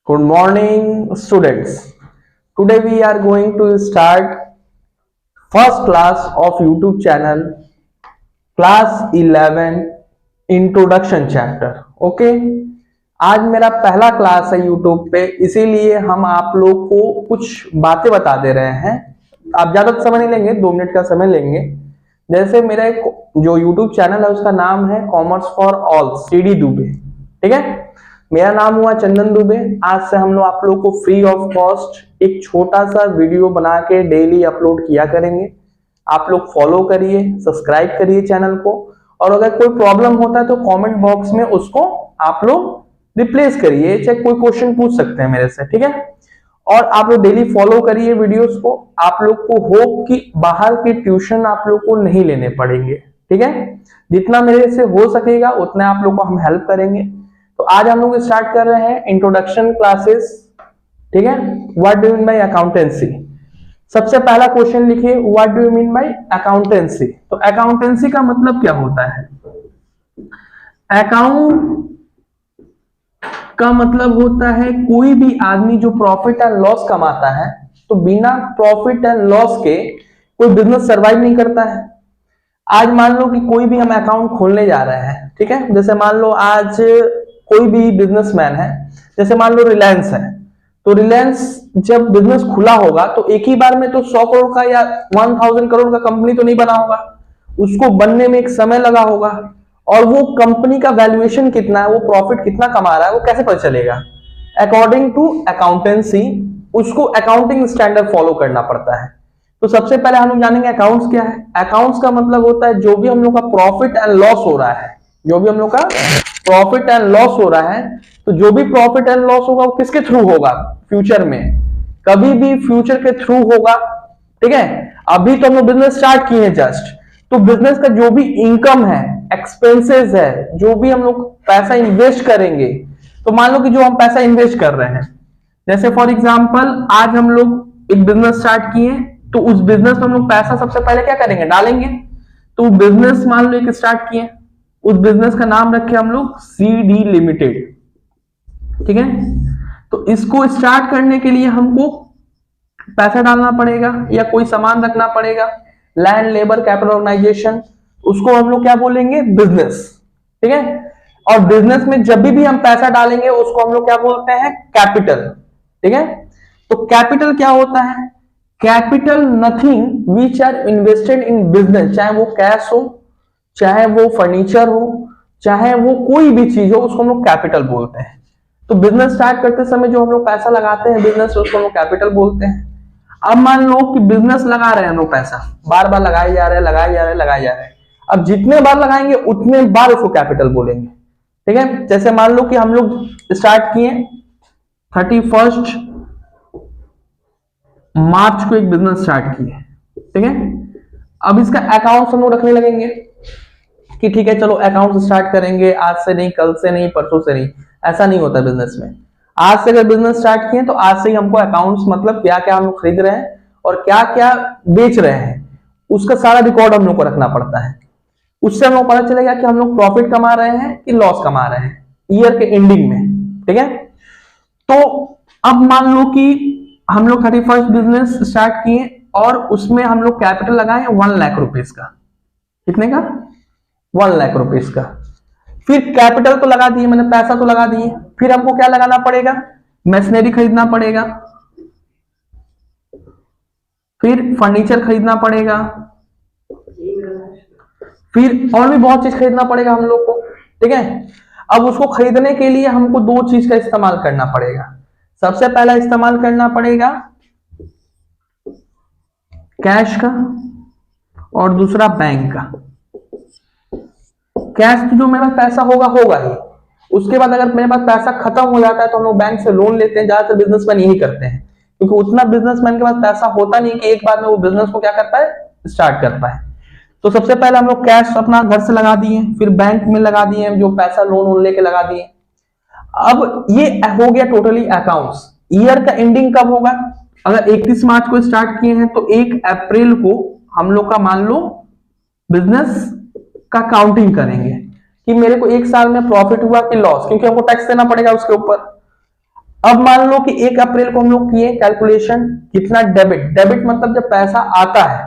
Good morning, students. Today we are going to start first class of YouTube channel, class 11 introduction chapter. Okay? आज मेरा पहला class है YouTube पे, इसीलिए हम आप लोग को कुछ बातें बता दे रहे हैं। आप ज्यादा समय नहीं लेंगे, 2 मिनट का समय लेंगे। जैसे मेरा एक जो YouTube चैनल है उसका नाम है commerce for all, CD Dubey. ठीक है, मेरा नाम हुआ चंदन दुबे। आज से हम लोग आप लोग को फ्री ऑफ कॉस्ट एक छोटा सा वीडियो बना के डेली अपलोड किया करेंगे। आप लोग फॉलो करिए, सब्सक्राइब करिए चैनल को, और अगर कोई प्रॉब्लम होता है तो कमेंट बॉक्स में उसको आप लोग रिप्लेस करिए, चाहे कोई क्वेश्चन पूछ सकते हैं मेरे से। ठीक है, और आप लोग डेली फॉलो करिए वीडियोस को। आप लोग को होप कि बाहर के ट्यूशन आप लोग को नहीं लेने पड़ेंगे। ठीक है, जितना मेरे से हो सकेगा उतना आप लोग को हम हेल्प करेंगे। तो आज हम लोग स्टार्ट कर रहे हैं इंट्रोडक्शन क्लासेस। ठीक है, what do you mean by accountancy. सबसे पहला क्वेश्चन लिखिए, what do you mean by accountancy. तो अकाउंटेंसी का मतलब क्या होता है? अकाउंट का मतलब होता है कोई भी आदमी जो प्रॉफिट एंड लॉस कमाता है, तो बिना प्रॉफिट एंड लॉस के कोई बिजनेस सर्वाइव नहीं करता है। आज मान लो कि कोई भी हम अकाउंट खोलने जा रहे हैं। ठीक है, जैसे मान लो आज कोई भी बिजनेसमैन है, जैसे मान लो रिलायंस है, तो रिलायंस जब बिजनेस खुला होगा तो एक ही बार में तो 100 करोड़ का या 1000 करोड़ का कंपनी तो नहीं बना होगा। उसको बनने में एक समय लगा होगा, और वो कंपनी का वैल्यूएशन कितना है, वो प्रॉफिट कितना कमा रहा है, वो कैसे पता चलेगा? अकॉर्डिंग टू अकाउंटेंसी उसको अकाउंटिंग स्टैंडर्ड फॉलो करना पड़ता है। तो सबसे पहले हम लोग जानेंगे अकाउंट्स क्या है। अकाउंट्स का मतलब होता है जो भी हम लोग का प्रॉफिट एंड लॉस हो रहा है, जो भी हम लोग का प्रॉफिट एंड लॉस हो रहा है, तो जो भी प्रॉफिट एंड लॉस होगा वो किसके थ्रू होगा? फ्यूचर में, कभी भी फ्यूचर के थ्रू होगा। ठीक है, अभी तो हम लोग बिजनेस स्टार्ट किए हैं जस्ट, तो बिजनेस का जो भी इनकम है, एक्सपेंसेस है, जो भी हम लोग पैसा इन्वेस्ट करेंगे, तो मान लो कि जो हम पैसा इन्वेस्ट कर रहे हैं, जैसे फॉर एग्जांपल आज हम लोग एक बिजनेस स्टार्ट किए, तो उस बिजनेस में हम लोग पैसा सबसे पहले क्या करेंगे? डालेंगे। तो बिजनेस मान लो एक स्टार्ट किए, उस बिजनेस का नाम रखे हम लोग सीडी लिमिटेड। ठीक है, तो इसको स्टार्ट करने के लिए हमको पैसा डालना पड़ेगा या कोई सामान रखना पड़ेगा, लैंड, लेबर, कैपिटल, ऑर्गेनाइजेशन, उसको हम लोग क्या बोलेंगे? बिजनेस। ठीक है, और बिजनेस में जब भी हम पैसा डालेंगे उसको हम लोग क्या बोलते हैं? कैपिटल। ठीक है, तो कैपिटल क्या होता है? Capital nothing which are invested in business, चाहे वो कैश हो, चाहे वो फर्नीचर हो, चाहे वो कोई भी चीज हो, उसको हम लोग कैपिटल बोलते हैं। तो बिजनेस स्टार्ट करते समय जो हम लोग पैसा लगाते हैं बिजनेस, उसको हम लोग कैपिटल बोलते हैं। अब मान लो कि बिजनेस लगा रहे हैं हम लोग पैसा, बार बार लगाए जा रहे हैं, लगाए जा रहे हैं, लगाए जा रहे हैं। अब जितने बार लगाएंगे उतने बार उसको कैपिटल बोलेंगे। ठीक है, जैसे मान लो कि हम लोग स्टार्ट किए 31 मार्च को एक बिजनेस स्टार्ट किए। ठीक है, अब इसका अकाउंट हम लोग रखने लगेंगे कि ठीक है चलो अकाउंट स्टार्ट करेंगे, आज से नहीं, कल से नहीं, परसों से नहीं। ऐसा नहीं होता बिजनेस में। आज से अगर बिजनेस स्टार्ट किए तो आज से ही हमको अकाउंट्स, मतलब क्या क्या हम लोग खरीद रहे हैं और क्या क्या बेच रहे हैं, उसका सारा रिकॉर्ड हम लोग को रखना पड़ता है। उससे हम लोग पता चलेगा कि हम लोग प्रॉफिट कमा रहे हैं कि लॉस कमा रहे हैं ईयर के एंडिंग में। ठीक है, तो अब मान लो कि हम लोग 31 बिजनेस स्टार्ट किए और उसमें हम लोग कैपिटल लगाए 1 लाख रुपीज का। कितने का? 1 लाख रुपीज का। फिर कैपिटल तो लगा दिए, मैंने पैसा तो लगा दिए, फिर हमको क्या लगाना पड़ेगा? मशीनरी खरीदना पड़ेगा, फिर फर्नीचर खरीदना पड़ेगा, फिर और भी बहुत चीज खरीदना पड़ेगा हम लोग को। ठीक है, अब उसको खरीदने के लिए हमको 2 चीज का इस्तेमाल करना पड़ेगा। सबसे पहला इस्तेमाल करना पड़ेगा कैश का, और दूसरा बैंक का। कैश तो जो मेरे पास पैसा होगा होगा ही, उसके बाद अगर मेरे पास पैसा खत्म हो जाता है तो हम लोग बैंक से लोन लेते हैं। ज्यादातर बिजनेसमैन यही करते हैं, क्योंकि उतना बिजनेसमैन के पास पैसा होता नहीं कि एक बार में वो बिजनेस को क्या कर पाए? स्टार्ट कर पाए। तो सबसे पहले हम लोग कैश अपना घर से लगा दिए, फिर बैंक में लगा दिए, जो पैसा लोन लेके लगा दिए। अब ये हो गया टोटली अकाउंट्स। ईयर का एंडिंग कब होगा? अगर 31 मार्च को स्टार्ट किए हैं तो 1 अप्रैल को हम लोग का मान लो बिजनेस का काउंटिंग करेंगे कि मेरे को 1 साल में प्रॉफिट हुआ कि लॉस, क्योंकि हमको टैक्स देना पड़ेगा उसके ऊपर। अब मान लो कि 1 अप्रैल को हम लोग किए कैलकुलेशन, कितना डेबिट, डेबिट मतलब जब पैसा आता है,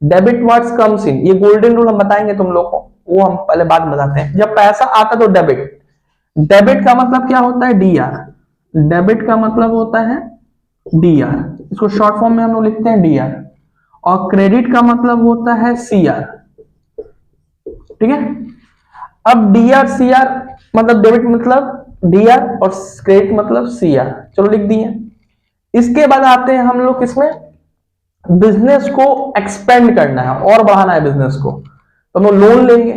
डेबिट वर्ड्स कम्स इन, ये गोल्डन रूल हम बताएंगे तुम लोग को, वो हम पहले बाद में बताते हैं। जब पैसा आता तो डेबिट, डेबिट का मतलब क्या होता है, डीआर, डेबिट का मतलब होता है डीआर, इसको शॉर्ट फॉर्म में हम लोग लिखते हैं डीआर, और क्रेडिट का मतलब होता है सीआर, ठीक है। अब डीआर सीआर मतलब डेबिट मतलब डीआर और क्रेडिट मतलब सीआर, चलो लिख दिए। इसके बाद आते हैं हम लोग किसमें, बिजनेस को एक्सपेंड करना है और बढ़ाना है बिजनेस को, तो हम लोन लेंगे।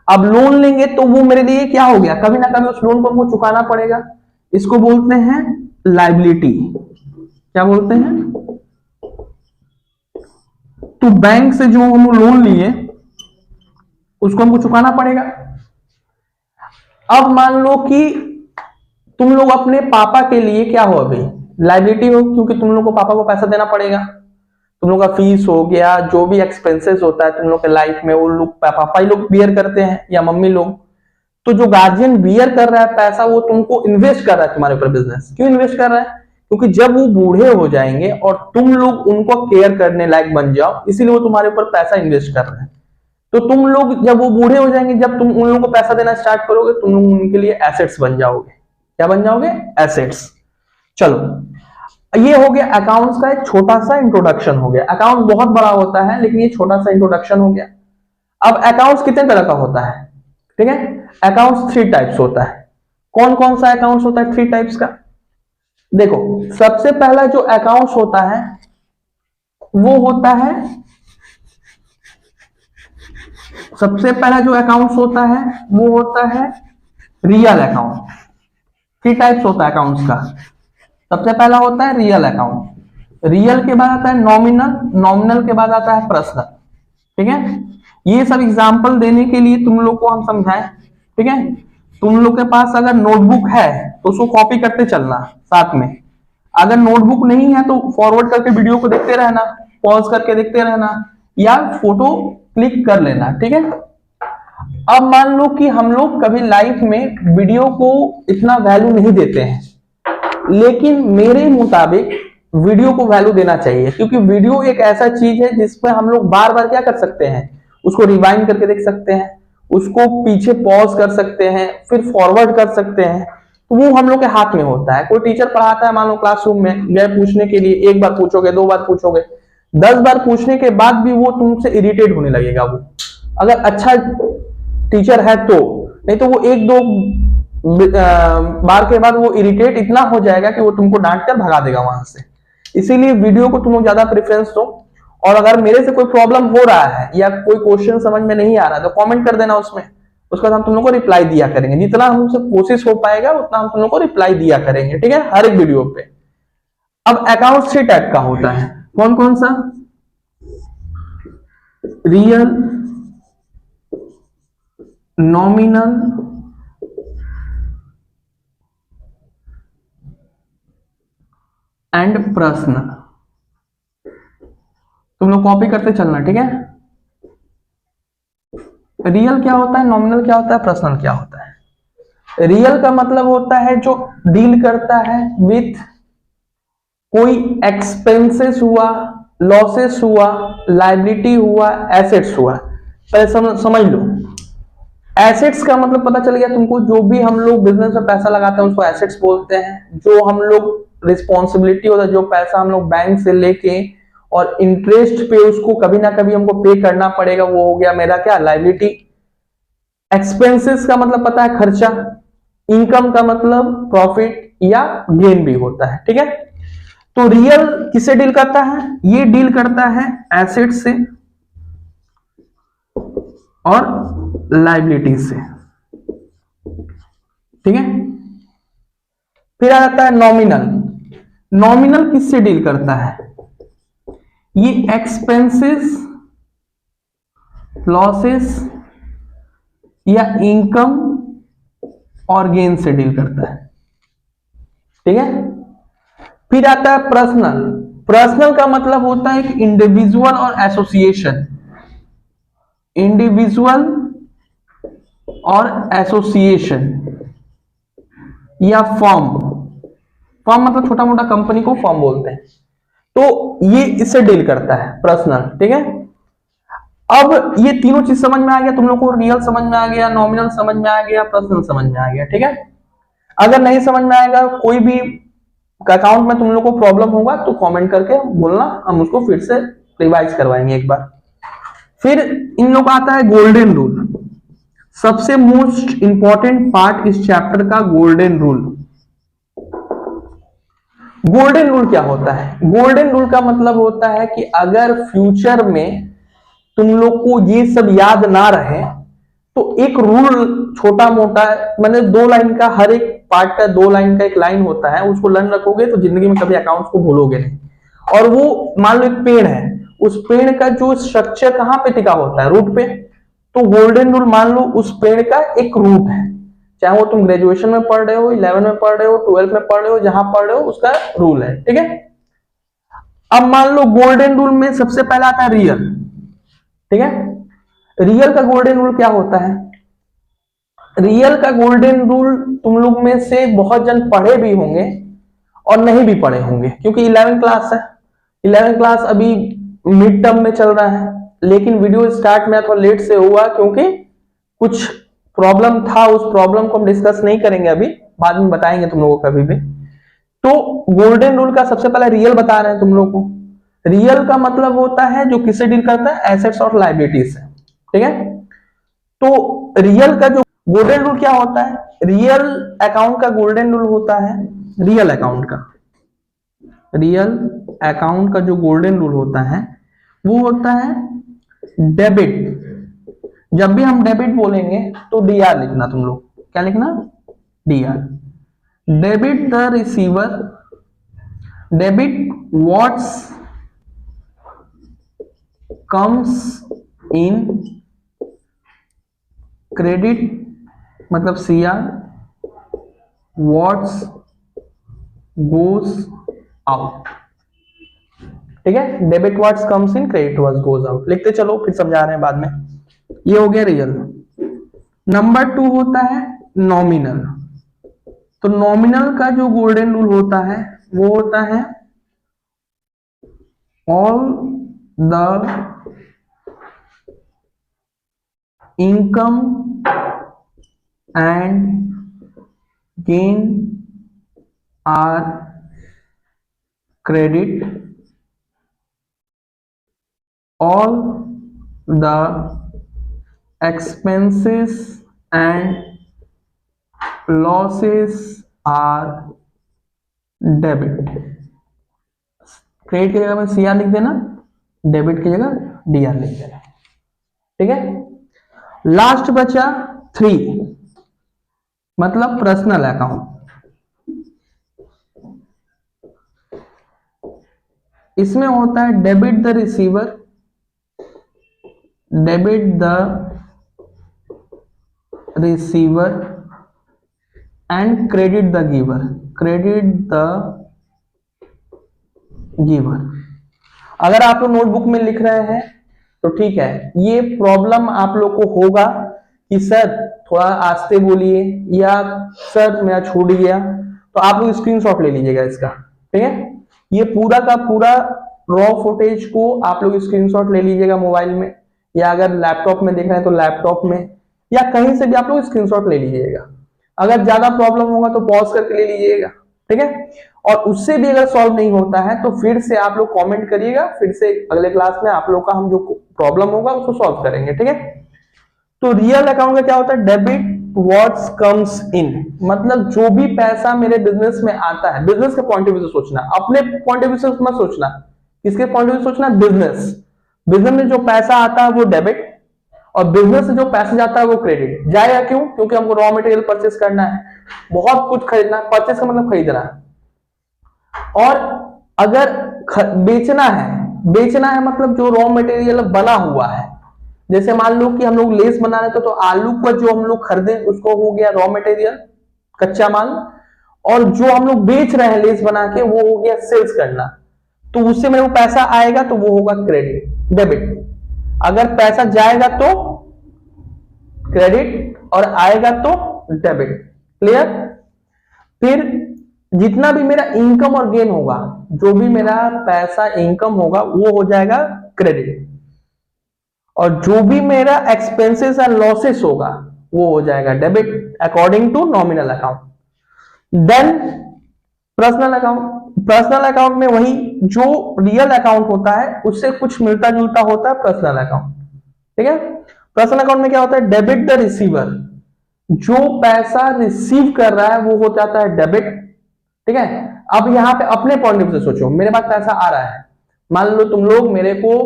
अब लोन लेंगे तो वो मेरे लिए क्या हो गया, कभी ना कभी उस लोन को हमको चुकाना पड़ेगा, इसको बोलते हैं लाइबिलिटी। क्या बोलते हैं, तो बैंक से जो हम लोन लिए उसको हमको चुकाना पड़ेगा। अब मान लो कि तुम लोग अपने पापा के लिए क्या हो, अभी लाइबिलिटी हो, क्योंकि तुम लोग को पापा को पैसा देना पड़ेगा, तुम लोग का फीस हो गया, जो भी एक्सपेंसेस होता है तुम लोग के लाइफ में, वो लोग पापा ही लोग बियर करते हैं या मम्मी लोग। तो जो गार्जियन बियर कर रहा है पैसा, वो तुमको इन्वेस्ट कर रहा है तुम्हारे ऊपर बिजनेस। क्यों इन्वेस्ट कर रहा है, क्योंकि जब वो बूढ़े हो जाएंगे और तुम लोग उनको केयर करने लायक बन जाओ, इसीलिए वो तुम्हारे ऊपर पैसा इन्वेस्ट कर रहे हैं। तो तुम लोग जब वो बूढ़े हो जाएंगे, जब तुम उन लोगों को पैसा देना स्टार्ट करोगे, तुम लोग उनके लिए एसेट्स बन जाओगे। क्या बन जाओगे, एसेट्स। चलो ये हो गया अकाउंट्स का एक छोटा सा इंट्रोडक्शन हो गया। अकाउंट बहुत बड़ा होता है, लेकिन ये छोटा सा इंट्रोडक्शन हो गया। अब अकाउंट्स कितने तरह का होता है, ठीक है। अकाउंट्स 3 टाइप्स होता है। कौन कौन सा अकाउंट्स होता है 3 टाइप्स का, देखो। सबसे पहला जो अकाउंट्स होता है वो होता है, सबसे पहला जो अकाउंट्स होता है वो होता है रियल अकाउंट। 3 टाइप्स होता है अकाउंट्स का। सबसे पहला होता है रियल अकाउंट, रियल के बाद आता है नॉमिनल, नॉमिनल के बाद आता है पर्सनल, ठीक है। ये सब एग्जांपल देने के लिए तुम लोग को हम समझाएं, ठीक है। तुम लोग के पास अगर नोटबुक है तो उसको कॉपी करते चलना साथ में, अगर नोटबुक नहीं है तो फॉरवर्ड करके वीडियो को देखते रहना, पॉज करके देखते रहना, या फोटो क्लिक कर लेना, ठीक है। अब मान लो कि हम लोग कभी लाइफ में वीडियो को इतना वैल्यू नहीं देते हैं, लेकिन मेरे मुताबिक वीडियो को वैल्यू देना चाहिए, क्योंकि वीडियो एक ऐसा चीज है जिसपे हम लोग बार बार क्या कर सकते हैं, उसको रिवाइंड करके देख सकते हैं, उसको पीछे पॉज कर सकते हैं, फिर फॉरवर्ड कर सकते हैं। तो वो हम लोग के हाथ में होता है। कोई टीचर पढ़ाता है, मान लो क्लासरूम में गए पूछने के लिए, 1 बार पूछोगे, 2 बार पूछोगे, 10 बार पूछने के बाद भी वो तुमसे इरिटेट होने लगेगा। वो अगर अच्छा टीचर है तो, नहीं तो वो 1-2 बार के बाद वो इरिटेट इतना हो जाएगा कि वो तुमको डांट कर भगा देगा वहां से। इसीलिए वीडियो को तुम लोग ज्यादा प्रेफरेंस दो। और अगर मेरे से कोई प्रॉब्लम हो रहा है या कोई क्वेश्चन समझ में नहीं आ रहा, तो कमेंट कर देना उसमें, उसके बाद हम तुम लोग को रिप्लाई दिया करेंगे। जितना हमसे कोशिश हो पाएगा उतना हम तुम लोग को रिप्लाई दिया करेंगे, ठीक है, हर एक वीडियो पे। अब अकाउंट 3 टाइप का होता है। कौन कौन सा, रियल, नॉमिनल, एंड पर्सनल। तुम लोग कॉपी करते चलना, ठीक है। रियल क्या होता है, नॉमिनल क्या होता है, पर्सनल क्या होता है। रियल का मतलब होता है जो डील करता है विथ कोई एक्सपेंसेस हुआ, लॉसेस हुआ, लाइबिलिटी हुआ, एसेट्स हुआ। पहले समझ लो, एसेट्स का मतलब पता चल गया तुमको, जो भी हम लोग बिजनेस में पैसा लगाते हैं उसको एसेट्स बोलते हैं। जो हम लोग रिस्पॉन्सिबिलिटी होता है, जो पैसा हम लोग बैंक से लेके और इंटरेस्ट पे उसको कभी ना कभी हमको पे करना पड़ेगा, वो हो गया मेरा क्या, लाइबिलिटी। एक्सपेंसेस का मतलब पता है, खर्चा। इनकम का मतलब प्रॉफिट या गेन भी होता है, ठीक है। तो रियल किससे डील करता है, ये डील करता है एसेट से और लाइबिलिटी से, ठीक है। फिर आ जाता है नॉमिनल। नॉमिनल किससे डील करता है, ये एक्सपेंसेस, लॉसेस या इनकम और गेन से डील करता है, ठीक है। फिर आता है पर्सनल। पर्सनल का मतलब होता है कि इंडिविजुअल और एसोसिएशन, इंडिविजुअल और एसोसिएशन या फर्म, फर्म मतलब छोटा मोटा कंपनी को फर्म बोलते हैं। तो ये इससे डील करता है पर्सनल, ठीक है। अब ये तीनों चीज समझ में आ गया तुम लोग को, रियल समझ में आ गया, नॉमिनल समझ में आ गया, पर्सनल समझ में आ गया, ठीक है। अगर नहीं समझ में आएगा, कोई भी अकाउंट में तुम लोग को प्रॉब्लम होगा तो कमेंट करके बोलना, हम उसको फिर से रिवाइज करवाएंगे एक बार। फिर इन लोग का आता है गोल्डन रूल, सबसे मोस्ट इंपॉर्टेंट पार्ट इस चैप्टर का गोल्डन रूल। गोल्डन रूल क्या होता है? गोल्डन रूल का मतलब होता है कि अगर फ्यूचर में तुम लोग को ये सब याद ना रहे तो एक रूल छोटा मोटा, मैंने 2 लाइन का, हर एक पार्ट का 2 लाइन का एक लाइन होता है, उसको लर्न रखोगे तो जिंदगी में कभी अकाउंट्स को भूलोगे नहीं। और वो मान लो एक पेड़ है, उस पेड़ का जो स्ट्रक्चर कहां पे टिका होता है? रूट पे। तो गोल्डन रूल मान लो उस पेड़ का एक रूट है, चाहे वो तुम ग्रेजुएशन में पढ़ रहे हो, 11 में पढ़ रहे हो, 12 में पढ़ रहे हो, जहां पढ़ रहे हो उसका रूल है, ठीक है। अब मान लो गोल्डन रूल में सबसे पहला आता है रियल, ठीक है। रियल का गोल्डन रूल क्या होता है? रियल का गोल्डन रूल तुम लोग में से बहुत जन पढ़े भी होंगे और नहीं भी पढ़े होंगे, क्योंकि 11 क्लास है, 11 क्लास अभी मिड टर्म में चल रहा है, लेकिन वीडियो स्टार्ट में थोड़ा लेट से हुआ क्योंकि कुछ प्रॉब्लम था, उस प्रॉब्लम को हम डिस्कस नहीं करेंगे अभी, बाद में बताएंगे तुम लोगों को कभी भी। तो गोल्डन रूल का सबसे पहले रियल बता रहे हैं तुम लोग को। रियल का मतलब होता है जो किससे डील करता है? एसेट्स और लायबिलिटीज से, ठीक है। तो रियल का जो गोल्डन रूल क्या होता है? रियल अकाउंट का गोल्डन रूल होता है, रियल अकाउंट का, रियल अकाउंट का जो गोल्डन रूल होता है वो होता है डेबिट। जब भी हम डेबिट बोलेंगे तो डीआर लिखना तुम लोग, क्या लिखना? DR. Debit the receiver, debit what's comes in, credit मतलब सीआर, व्हाट्स गोज आउट, ठीक है। Debit what's comes in, credit what's goes out, लिखते चलो, फिर समझा रहे हैं बाद में। ये हो गया रियल। नंबर 2 होता है नॉमिनल। तो नॉमिनल का जो गोल्डन रूल होता है वो होता है all the income and gain are credit, all the expenses and losses are debit। Credit की जगह में सीआर लिख देना, डेबिट की जगह डीआर लिख देना, ठीक है। लास्ट बचा 3 मतलब पर्सनल अकाउंट। इसमें होता है debit the receiver, debit the receiver and credit the giver, credit the giver. अगर आप लोग नोटबुक में लिख रहे हैं तो ठीक है, ये प्रॉब्लम आप लोग को होगा कि सर थोड़ा आस्ते बोलिए या सर मेरा छूट गया, तो आप लोग स्क्रीनशॉट ले लीजिएगा इसका, ठीक है। ये पूरा का पूरा रॉ फुटेज को आप लोग स्क्रीनशॉट ले लीजिएगा मोबाइल में, या अगर लैपटॉप में देख रहे हैं तो लैपटॉप में, या कहीं से भी आप लोग स्क्रीनशॉट ले लीजिएगा। अगर ज्यादा प्रॉब्लम होगा तो पॉज करके ले लीजिएगा, ठीक है। और उससे भी अगर सॉल्व नहीं होता है तो फिर से आप लोग कमेंट करिएगा, फिर से अगले क्लास में आप लोग का हम जो प्रॉब्लम होगा उसको सॉल्व करेंगे, ठीक है। तो रियल अकाउंट का क्या होता है? डेबिट व्हाट्स कम्स इन, मतलब जो भी पैसा मेरे बिजनेस में आता है, बिजनेस के पॉइंट ऑफ व्यू से सोचना, अपने पॉइंट ऑफ व्यू से मत सोचना, किसके पॉइंट ऑफ व्यू सोचना? बिजनेस। बिजनेस में जो पैसा आता है वो डेबिट, और बिजनेस से जो पैसा जाता है वो क्रेडिट। जाएगा क्यों? क्योंकि हमको रॉ मटेरियल परचेस करना है, बहुत कुछ खरीदना है, परचेस का मतलब खरीदना है। और अगर बेचना है मतलब जो रॉ मटेरियल बना हुआ है, जैसे मान लो कि हम लोग लेस बना रहे थे तो आलू का जो हम लोग खरीदे उसको हो गया रॉ मटेरियल, कच्चा माल, और जो हम लोग बेच रहे हैं लेस बना के वो हो गया सेल्स करना, तो उससे मेरे को पैसा आएगा तो वो होगा क्रेडिट, डेबिट। अगर पैसा जाएगा तो क्रेडिट और आएगा तो डेबिट, क्लियर। फिर जितना भी मेरा इनकम और गेन होगा, जो भी मेरा पैसा इनकम होगा वो हो जाएगा क्रेडिट, और जो भी मेरा एक्सपेंसेस एंड लॉसेस होगा वो हो जाएगा debit according to nominal account. Then personal account, personal account में वही जो रियल अकाउंट होता है उससे कुछ मिलता जुलता होता है पर्सनल अकाउंट, ठीक है। पर्सनल अकाउंट में क्या होता है, डेबिट द रिसीवर, जो पैसा रिसीव कर रहा है वो हो जाता है डेबिट, ठीक है। अब यहां पे अपने पॉइंट ऑफ व्यू से सोचो, मेरे पास पैसा आ रहा है, मान लो तुम लोग मेरे को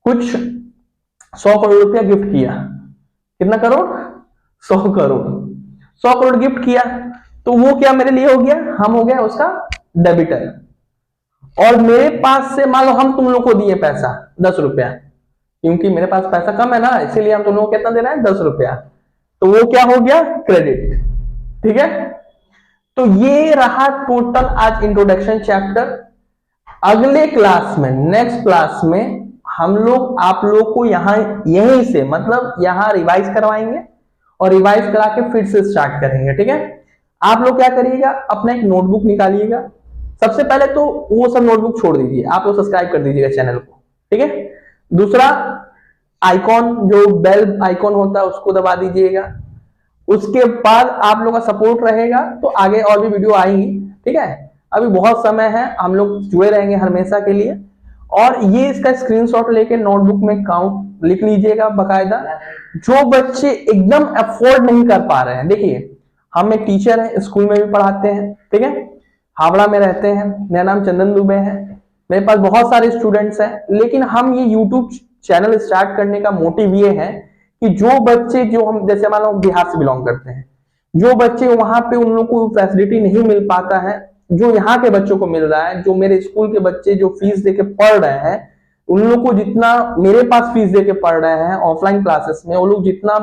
कुछ 100 करोड़ रुपया गिफ्ट किया, कितना करोड़, 100 करोड़, 100 करोड़ गिफ्ट किया, तो वो क्या मेरे लिए हो गया, हम हो गया उसका डेबिटर। और मेरे पास से मान लो हम तुम लोग को दिए पैसा 10 रुपया, क्योंकि मेरे पास पैसा कम है ना, इसीलिए हम तुम लोग को कितना दे रहे हैं, 10 रुपया, तो वो क्या हो गया, क्रेडिट, ठीक है। तो ये रहा टोटल आज इंट्रोडक्शन चैप्टर। अगले क्लास में, नेक्स्ट क्लास में हम लोग आप लोग को यहां यहीं से मतलब यहां रिवाइज करवाएंगे और रिवाइज करा के फिर से स्टार्ट करेंगे, ठीक है। आप लोग क्या करिएगा, अपना एक नोटबुक निकालिएगा, सबसे पहले तो वो सब नोटबुक छोड़ दीजिए, आप लोग सब्सक्राइब कर दीजिएगा चैनल को, ठीक है। दूसरा, आइकॉन जो बेल आइकॉन होता है उसको दबा दीजिएगा, उसके बाद आप लोग का सपोर्ट रहेगा तो आगे और भी वीडियो आएंगी, ठीक है। अभी बहुत समय है, हम लोग जुड़े रहेंगे हमेशा के लिए। और ये इसका स्क्रीनशॉट लेके नोटबुक में काउंट लिख लीजिएगा बकायदा। जो बच्चे एकदम अफोर्ड नहीं कर पा रहे हैं, देखिए हम एक टीचर है, स्कूल में भी पढ़ाते हैं, ठीक है, हावड़ा में रहते हैं, मेरा नाम चंदन दुबे है, मेरे पास बहुत सारे स्टूडेंट्स हैं, लेकिन हम ये यूट्यूब चैनल स्टार्ट करने का मोटिव ये है कि जो बच्चे, जो हम जैसे मान लो बिहार से बिलोंग करते हैं, जो बच्चे वहां पे उन लोग को फैसिलिटी नहीं मिल पाता है जो यहाँ के बच्चों को मिल रहा है, जो मेरे स्कूल के बच्चे जो फीस देके पढ़ रहे हैं, उन लोग को जितना मेरे पास फीस देके पढ़ रहे हैं ऑफलाइन क्लासेस में, वो लोग जितना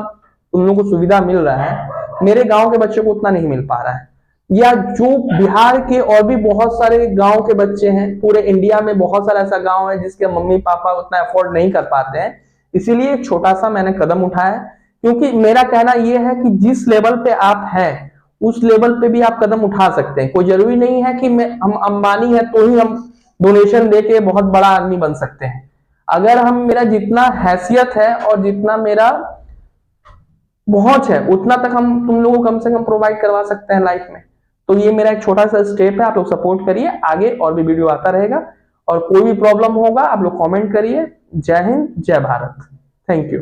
उन लोगों को सुविधा मिल रहा है मेरे गांव के बच्चों को उतना नहीं मिल पा रहा है। या जो बिहार के और भी बहुत सारे गांव के बच्चे हैं, पूरे इंडिया में बहुत सारा ऐसा गांव है जिसके मम्मी पापा उतना अफोर्ड नहीं कर पाते हैं, इसीलिए एक छोटा सा मैंने कदम उठाया, क्योंकि मेरा कहना यह है कि जिस लेवल पे आप हैं उस लेवल पे भी आप कदम उठा सकते हैं। कोई जरूरी नहीं है कि हम अंबानी है तो ही हम डोनेशन देके बहुत बड़ा आदमी बन सकते हैं। अगर हम, मेरा जितना हैसियत है और जितना मेरा पहुंच है उतना तक हम तुम लोगों को कम से कम प्रोवाइड करवा सकते हैं लाइफ में। तो ये मेरा एक छोटा सा स्टेप है, आप लोग सपोर्ट करिए, आगे और भी वीडियो आता रहेगा। और कोई भी प्रॉब्लम होगा आप लोग कमेंट करिए। जय हिंद, जय भारत, थैंक यू।